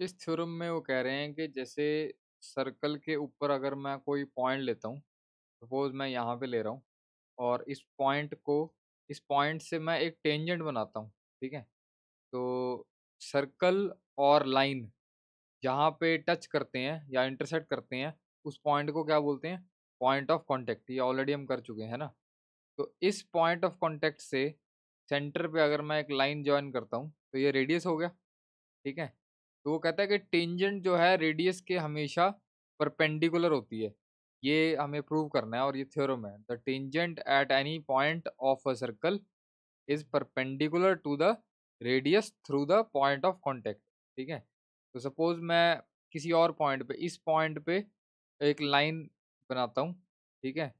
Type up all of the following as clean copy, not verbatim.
इस थ्योरम में वो कह रहे हैं कि जैसे सर्कल के ऊपर अगर मैं कोई पॉइंट लेता हूँ, सपोज मैं यहाँ पे ले रहा हूँ और इस पॉइंट से मैं एक टेंजेंट बनाता हूँ, ठीक है? तो सर्कल और लाइन जहाँ पे टच करते हैं या इंटरसेक्ट करते हैं, उस पॉइंट को क्या बोलते हैं? Point of contact. ये ऑलरेडी हम कर चुके हैं, है ना? तो इस पॉइंट ऑफ कॉन्टैक्ट से सेंटर पे अगर मैं एक लाइन जॉइन करता हूँ, तो ये रेडियस हो गया, ठीक है? तो वो कहता है कि टेंजेंट जो है रेडियस के हमेशा परपेंडिकुलर होती है। ये हमें प्रूव करना है और ये थ्योरम है। The tangent at any point of a circle is perpendicular to the radius through the point of contact, ठीक है? तो सपोज मैं किसी और पॉइंट पे इस पॉइंट पे एक लाइन बनाता हूँ, ठीक है?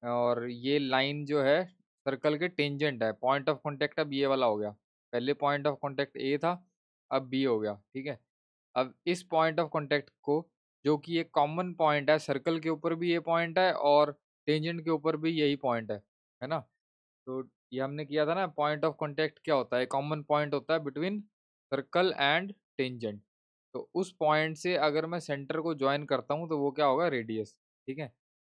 और ये लाइन जो है सर्कल के टेंजेंट है। पॉइंट ऑफ कॉन्टैक्ट अब ये वाला हो गया। पहले पॉइंट ऑफ कॉन्टैक्ट ए था, अब बी हो गया, ठीक है? अब इस पॉइंट ऑफ कॉन्टैक्ट को, जो कि एक कॉमन पॉइंट है, सर्कल के ऊपर भी ये पॉइंट है और टेंजेंट के ऊपर भी यही पॉइंट है ना? तो ये हमने किया था ना, पॉइंट ऑफ कॉन्टैक्ट क्या होता है? कॉमन पॉइंट होता है बिटवीन सर्कल एंड टेंजेंट। तो उस पॉइंट से अगर मैं सेंटर को ज्वाइन करता हूँ तो वो क्या होगा? रेडियस, ठीक है?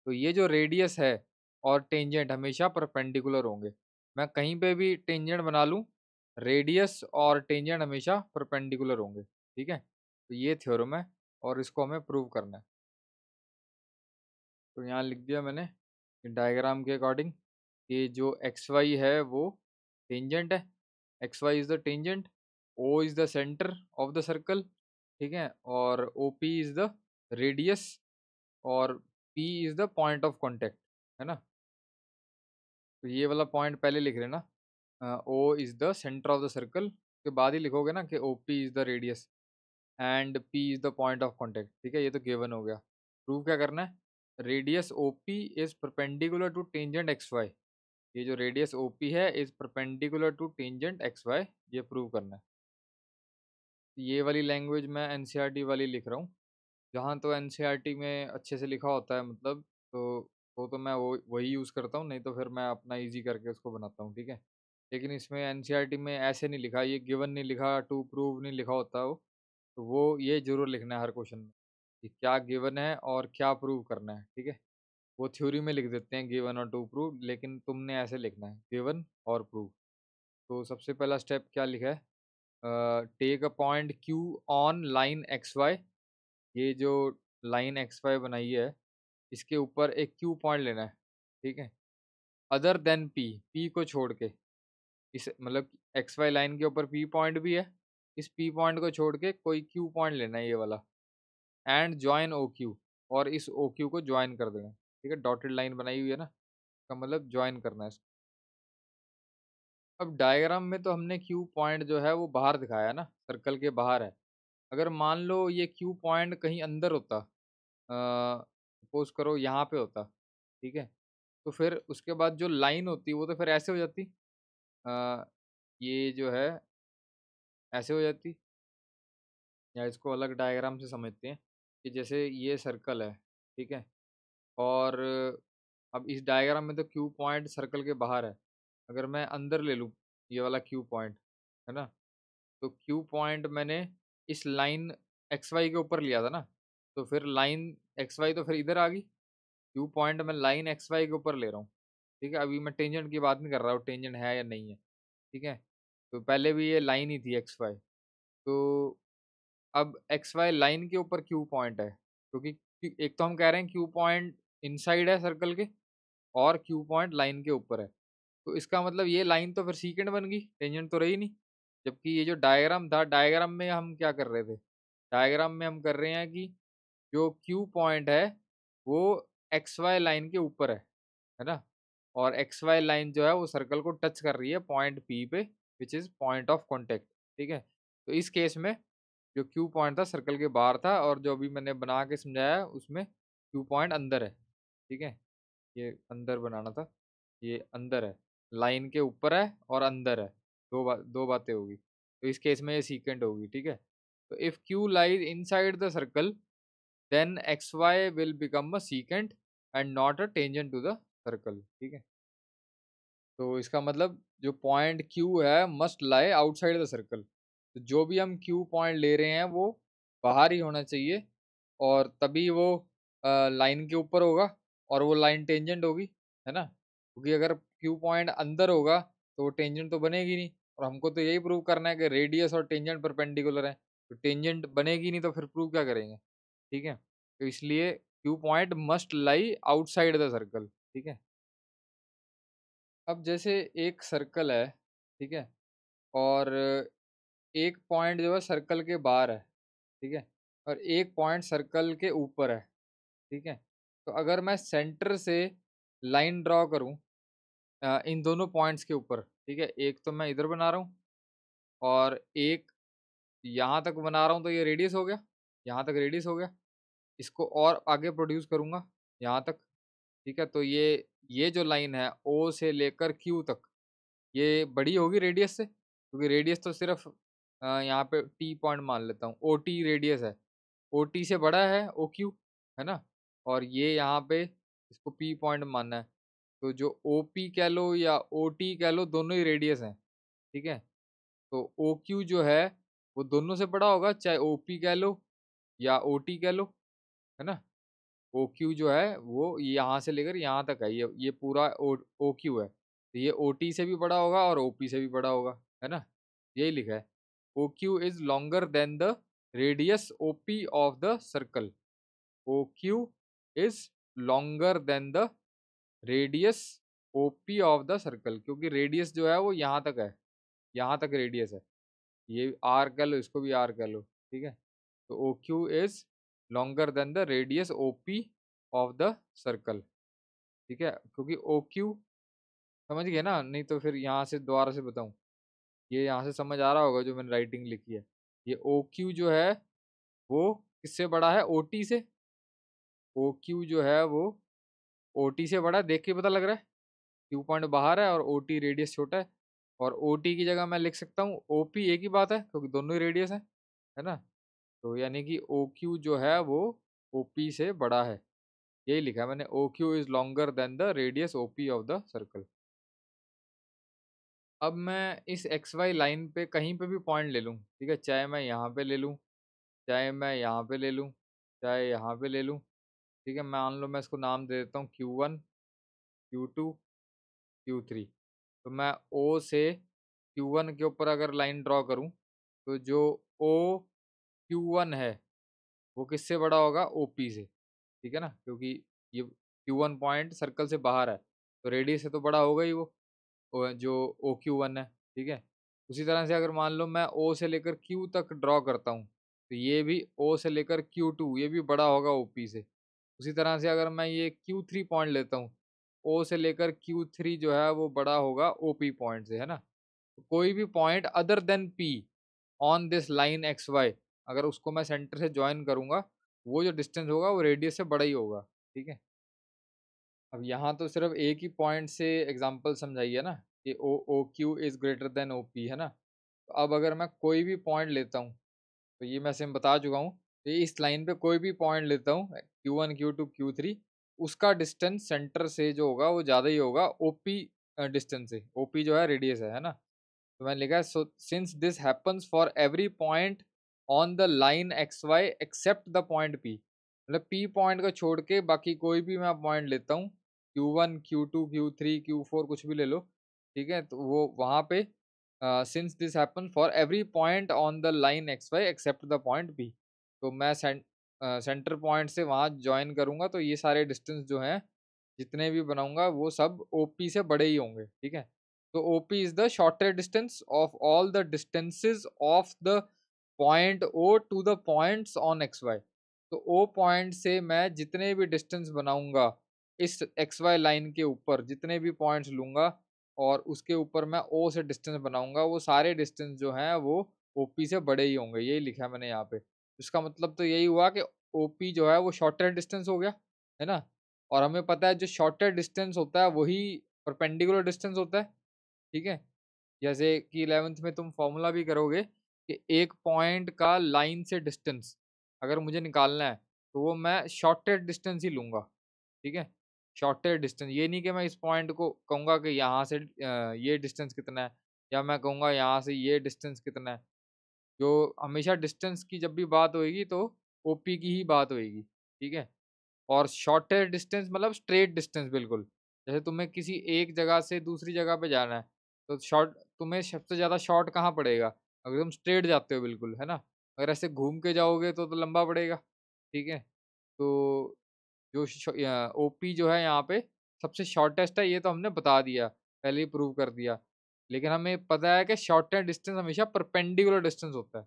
तो ये जो रेडियस है और टेंजेंट हमेशा परपेंडिकुलर होंगे। मैं कहीं पे भी टेंजेंट बना लूँ, रेडियस और टेंजेंट हमेशा परपेंडिकुलर होंगे, ठीक है? तो ये थ्योरम है और इसको हमें प्रूव करना है। तो यहाँ लिख दिया मैंने डायग्राम के अकॉर्डिंग कि जो एक्स वाई है वो टेंजेंट है। X Y is the tangent, O is the centre of the circle, ठीक है? और O P is the radius और P is the point of contact, है ना? तो ये वाला पॉइंट पहले लिख लेना। O is the centre of the circle के बाद ही लिखोगे ना कि O P is the radius and P is the point of contact, ठीक है? ये तो गिवन हो गया। प्रूव क्या करना है? Radius O P is perpendicular to tangent X Y. ये जो रेडियस ओ पी है is perpendicular to tangent X Y, ये प्रूव करना है। ये वाली लैंग्वेज मैं एनसीईआरटी वाली लिख रहा हूँ। जहाँ तो एनसीईआरटी में अच्छे से लिखा होता है, मतलब तो वो तो मैं वो वही यूज़ करता हूँ, नहीं तो फिर मैं अपना ईज़ी करके उसको बनाता हूँ, ठीक है? लेकिन इसमें एनसीईआरटी में ऐसे नहीं लिखा, ये गिवन नहीं लिखा, टू प्रूव नहीं लिखा होता वो। तो वो ये ज़रूर लिखना है हर क्वेश्चन में कि क्या गिवन है और क्या प्रूव करना है, ठीक है? वो थ्योरी में लिख देते हैं गिवन और टू प्रूव, लेकिन तुमने ऐसे लिखना है गिवन और प्रूव। तो सबसे पहला स्टेप क्या लिखा है? Take a point Q on line X Y. ये जो लाइन एक्स वाई बनाई है, इसके ऊपर एक क्यू पॉइंट लेना है, ठीक है? अदर देन पी, पी को छोड़ के, इस मतलब एक्स वाई लाइन के ऊपर पी पॉइंट भी है, इस पी पॉइंट को छोड़ के कोई क्यू पॉइंट लेना है, ये वाला। एंड जॉइन ओ क्यू, और इस ओ क्यू को ज्वाइन कर देना, ठीक है? डॉटेड लाइन बनाई हुई है ना, इसका मतलब ज्वाइन करना है। अब डायग्राम में तो हमने क्यू पॉइंट जो है वो बाहर दिखाया है ना, सर्कल के बाहर है। अगर मान लो ये क्यू पॉइंट कहीं अंदर होता, सपोज करो यहाँ पे होता, ठीक है? तो फिर उसके बाद जो लाइन होती वो तो फिर ऐसे हो जाती, अ, ये जो है ऐसे हो जाती, या इसको अलग डायग्राम से समझते हैं कि जैसे ये सर्कल है, ठीक है? और अब इस डायग्राम में तो क्यू पॉइंट सर्कल के बाहर है। अगर मैं अंदर ले लूँ ये वाला क्यू पॉइंट, है ना? तो क्यू पॉइंट मैंने इस लाइन एक्स वाई के ऊपर लिया था ना, तो फिर लाइन एक्स वाई तो फिर इधर आ गई। क्यू पॉइंट मैं लाइन एक्स वाई के ऊपर ले रहा हूँ, ठीक है? अभी मैं टेंजेंट की बात नहीं कर रहा हूँ, टेंजेंट है या नहीं है, ठीक है? तो पहले भी ये लाइन ही थी एक्स वाई। तो अब एक्स वाई लाइन के ऊपर क्यू पॉइंट है, क्योंकि एक तो हम कह रहे हैं क्यू पॉइंट इनसाइड है सर्कल के, और क्यू पॉइंट लाइन के ऊपर है। तो इसका मतलब ये लाइन तो फिर सीकेंट बन गई, टेंजेंट तो रही नहीं। जबकि ये जो डायग्राम था, डायग्राम में हम क्या कर रहे थे? डायग्राम में हम कर रहे हैं कि जो क्यू पॉइंट है वो एक्स वाई लाइन के ऊपर है ना? और एक्स वाई लाइन जो है वो सर्कल को टच कर रही है पॉइंट पी पे, which is point of contact, ठीक है? तो इस केस में जो क्यू पॉइंट था सर्कल के बाहर था, और जो अभी मैंने बना के समझाया उसमें क्यू पॉइंट अंदर है, ठीक है? ये अंदर बनाना था, ये अंदर है, लाइन के ऊपर है और अंदर है, दो बातें होगी। तो इस केस में ये सीकेंट होगी, ठीक है? तो if Q lies inside the circle, then X Y will become a secant and not a tangent to the circle, ठीक है? तो इसका मतलब जो पॉइंट क्यू है must lie outside the circle. तो जो भी हम क्यू पॉइंट ले रहे हैं वो बाहर ही होना चाहिए, और तभी वो लाइन के ऊपर होगा और वो लाइन टेंजेंट होगी, है ना? क्योंकि अगर क्यू पॉइंट अंदर होगा तो वो टेंजेंट तो बनेगी नहीं, और हमको तो यही प्रूव करना है कि रेडियस और टेंजेंट परपेंडिकुलर है। तो टेंजेंट बनेगी नहीं तो फिर प्रूव क्या करेंगे? ठीक है? तो इसलिए Q point must lie outside the circle, ठीक है? अब जैसे एक सर्कल है, ठीक है? और एक पॉइंट जो है सर्कल के बाहर है, ठीक है? और एक पॉइंट सर्कल के ऊपर है, ठीक है? तो अगर मैं सेंटर से लाइन ड्रॉ करूँ इन दोनों पॉइंट्स के ऊपर, ठीक है? एक तो मैं इधर बना रहा हूँ और एक यहाँ तक बना रहा हूँ, तो ये रेडियस हो गया, यहाँ तक रेडियस हो गया। इसको और आगे प्रोड्यूस करूँगा यहाँ तक, ठीक है? तो ये जो लाइन है ओ से लेकर क्यू तक, ये बड़ी होगी रेडियस से, क्योंकि रेडियस तो सिर्फ यहाँ पे टी पॉइंट मान लेता हूँ, ओ टी रेडियस है, ओ टी से बड़ा है ओ क्यू, है ना? और ये यहाँ पे इसको पी पॉइंट मानना है, तो जो ओ पी कह लो या ओ टी कह लो, दोनों ही रेडियस हैं, ठीक है? तो ओ क्यू जो है वो दोनों से बड़ा होगा, चाहे ओ पी कह लो या ओ टी कह लो, है ना? ओ क्यू जो है वो यहाँ से लेकर यहाँ तक है, ये पूरा ओ क्यू है, तो ये ओ टी से भी बड़ा होगा और ओ पी से भी बड़ा होगा, है ना? यही लिखा है, O Q is longer than the radius O P of the circle. O Q is longer than the radius O P of the circle, क्योंकि रेडियस जो है वो यहाँ तक है, यहाँ तक रेडियस है। ये आर कह लो, इसको भी आर कह लो, ठीक है? तो O Q is longer than the radius O P of the circle, ठीक है? क्योंकि ओ क्यू समझ गए ना? नहीं तो फिर यहाँ से दोबारा से बताऊँ, ये यहाँ से समझ आ रहा होगा जो मैंने राइटिंग लिखी है। ये ओ क्यू जो है वो किससे बड़ा है? ओ टी से। ओ क्यू जो है वो ओ टी से बड़ा है, देख के पता लग रहा है। क्यू पॉइंट बाहर है और ओ टी रेडियस छोटा है, और ओ टी की जगह मैं लिख सकता हूँ ओ पी, एक ही बात है क्योंकि दोनों ही रेडियस है ना? तो यानी कि ओ क्यू जो है वो ओ पी से बड़ा है, यही लिखा है मैंने, O Q is longer than the radius O P of the circle. अब मैं इस एक्स वाई लाइन पे कहीं पे भी पॉइंट ले लूँ, ठीक है? चाहे मैं यहाँ पे ले लूँ, चाहे मैं यहाँ पे ले लूँ, चाहे यहाँ पे ले लूँ, ठीक है? मान लो मैं इसको नाम दे देता हूँ Q one, Q two, Q three. तो मैं ओ से क्यू वन के ऊपर अगर लाइन ड्रॉ करूँ, तो जो ओ क्यू वन है वो किससे बड़ा होगा? ओ पी से, ठीक है ना? क्योंकि ये क्यू वन पॉइंट सर्कल से बाहर है, तो रेडियस से तो बड़ा होगा ही वो जो ओ क्यू वन है, ठीक है? उसी तरह से अगर मान लो मैं ओ से लेकर क्यू तक ड्रॉ करता हूँ, तो ये भी ओ से लेकर क्यू टू, ये भी बड़ा होगा ओ पी से। उसी तरह से अगर मैं ये क्यू थ्री पॉइंट लेता हूँ, ओ से लेकर क्यू थ्री जो है वो बड़ा होगा ओ पी पॉइंट से, है ना? तो कोई भी point other than P on this line X Y, अगर उसको मैं सेंटर से ज्वाइन करूंगा, वो जो डिस्टेंस होगा वो रेडियस से बड़ा ही होगा, ठीक है? अब यहाँ तो सिर्फ एक ही पॉइंट से एग्जांपल समझाइए ना, कि O Q is greater than O P, है ना? तो अब अगर मैं कोई भी पॉइंट लेता हूँ, तो ये मैं सिम बता चुका हूँ, तो इस लाइन पे कोई भी पॉइंट लेता हूँ, Q one, Q two, Q three, उसका डिस्टेंस सेंटर से जो होगा वो ज़्यादा ही होगा ओपी डिस्टेंस से। ओपी जो है रेडियस है ना? तो मैंने लिखा है, so since this happens for every point on the line X Y except the point P, मतलब पी पॉइंट को छोड़ के बाकी कोई भी मैं पॉइंट लेता हूँ, Q one, Q two, Q three, Q four, कुछ भी ले लो, ठीक है? तो वो वहाँ पे since this happen for every point on the line X Y except the point P, तो मैं सेंटर पॉइंट से वहाँ ज्वाइन करूँगा, तो ये सारे डिस्टेंस जो हैं जितने भी बनाऊंगा वो सब ओपी से बड़े ही होंगे, ठीक है? तो OP is the shorter distance of all the distances of the point O to the points on XY। तो O पॉइंट से मैं जितने भी डिस्टेंस बनाऊंगा इस XY लाइन के ऊपर, जितने भी पॉइंट्स लूंगा और उसके ऊपर मैं O से डिस्टेंस बनाऊंगा, वो सारे डिस्टेंस जो हैं वो OP से बड़े ही होंगे, यही लिखा है मैंने यहाँ पे। इसका मतलब तो यही हुआ कि OP जो है वो शॉर्टर डिस्टेंस हो गया, है ना? और हमें पता है जो शॉर्टर डिस्टेंस होता है वही परपेंडिकुलर डिस्टेंस होता है, ठीक है? जैसे कि 11th में तुम फॉर्मूला भी करोगे कि एक पॉइंट का लाइन से डिस्टेंस अगर मुझे निकालना है, तो वो मैं शॉर्टेस्ट डिस्टेंस ही लूँगा, ठीक है? शॉर्टेस्ट डिस्टेंस, ये नहीं कि मैं इस पॉइंट को कहूँगा कि यहाँ से ये डिस्टेंस कितना है, या मैं कहूँगा यहाँ से ये डिस्टेंस कितना है। जो हमेशा डिस्टेंस की जब भी बात होएगी तो ओपी की ही बात होएगी, ठीक है। और शॉर्टेस्ट डिस्टेंस मतलब स्ट्रेट डिस्टेंस बिल्कुल। जैसे तुम्हें किसी एक जगह से दूसरी जगह पे जाना है, तो शॉर्ट तुम्हें सबसे ज़्यादा शॉर्ट कहाँ पड़ेगा? अगर तुम स्ट्रेट जाते हो बिल्कुल, है ना? अगर ऐसे घूम के जाओगे तो लंबा पड़ेगा, ठीक है? तो जो ओपी जो है यहाँ पे सबसे शॉर्टेस्ट है, ये तो हमने बता दिया, पहले ही प्रूव कर दिया। लेकिन हमें पता है कि शॉर्टेस्ट डिस्टेंस हमेशा परपेंडिकुलर डिस्टेंस होता है,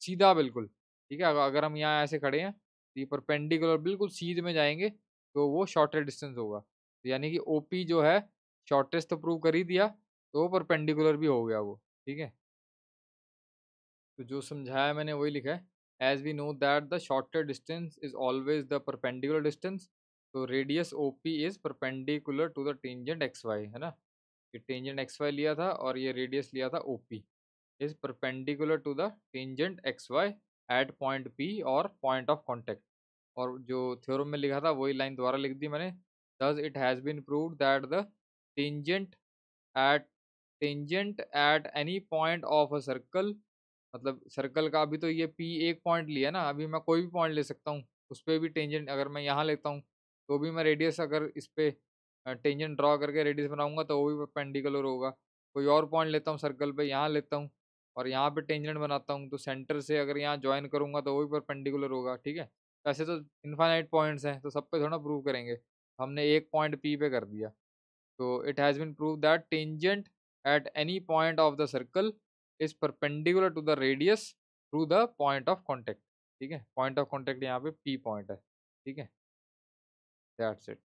सीधा बिल्कुल, ठीक है? अगर हम यहाँ ऐसे खड़े हैं, तो ये परपेंडिकुलर बिल्कुल सीध में जाएँगे, तो वो शॉर्टेस्ट डिस्टेंस होगा। तो यानी कि ओपी जो है शॉर्टेस्ट तो प्रूव कर ही दिया, तो वो परपेंडिकुलर भी हो गया वो, ठीक है? तो जो समझाया मैंने वही लिखा है। As we know that the shorter distance is always the perpendicular distance, तो radius OP is perpendicular to the tangent X Y, है ना? ये टेंजेंट एक्स वाई लिया था और ये रेडियस लिया था O P, is perpendicular to the tangent X Y at point P और पॉइंट ऑफ कॉन्टैक्ट। और जो थ्योरम में लिखा था वही लाइन दोबारा लिख दी मैंने। Thus it has been proved that the tangent at at any point of a circle, मतलब सर्कल का अभी तो ये पी एक पॉइंट लिया ना, अभी मैं कोई भी पॉइंट ले सकता हूँ, उस पे भी टेंजेंट अगर मैं यहाँ लेता हूँ, तो भी मैं रेडियस अगर इस पे टेंजेंट ड्रॉ करके रेडियस बनाऊँगा तो वो भी परपेंडिकुलर होगा। कोई और पॉइंट लेता हूँ सर्कल पे, यहाँ लेता हूँ और यहाँ पे टेंजेंट बनाता हूँ, तो सेंटर से अगर यहाँ जॉइन करूँगा तो वो भी परपेंडिकुलर होगा, ठीक है? वैसे तो इनफाइनाइट पॉइंट्स हैं, तो सब पे थोड़ा प्रूव करेंगे। हमने एक पॉइंट पी पे कर दिया। So it has been proved that tangent at any point of the circle is perpendicular to the radius through the point of contact, ठीक है? पॉइंट ऑफ कॉन्टैक्ट यहाँ पे P पॉइंट है, ठीक है? That's it.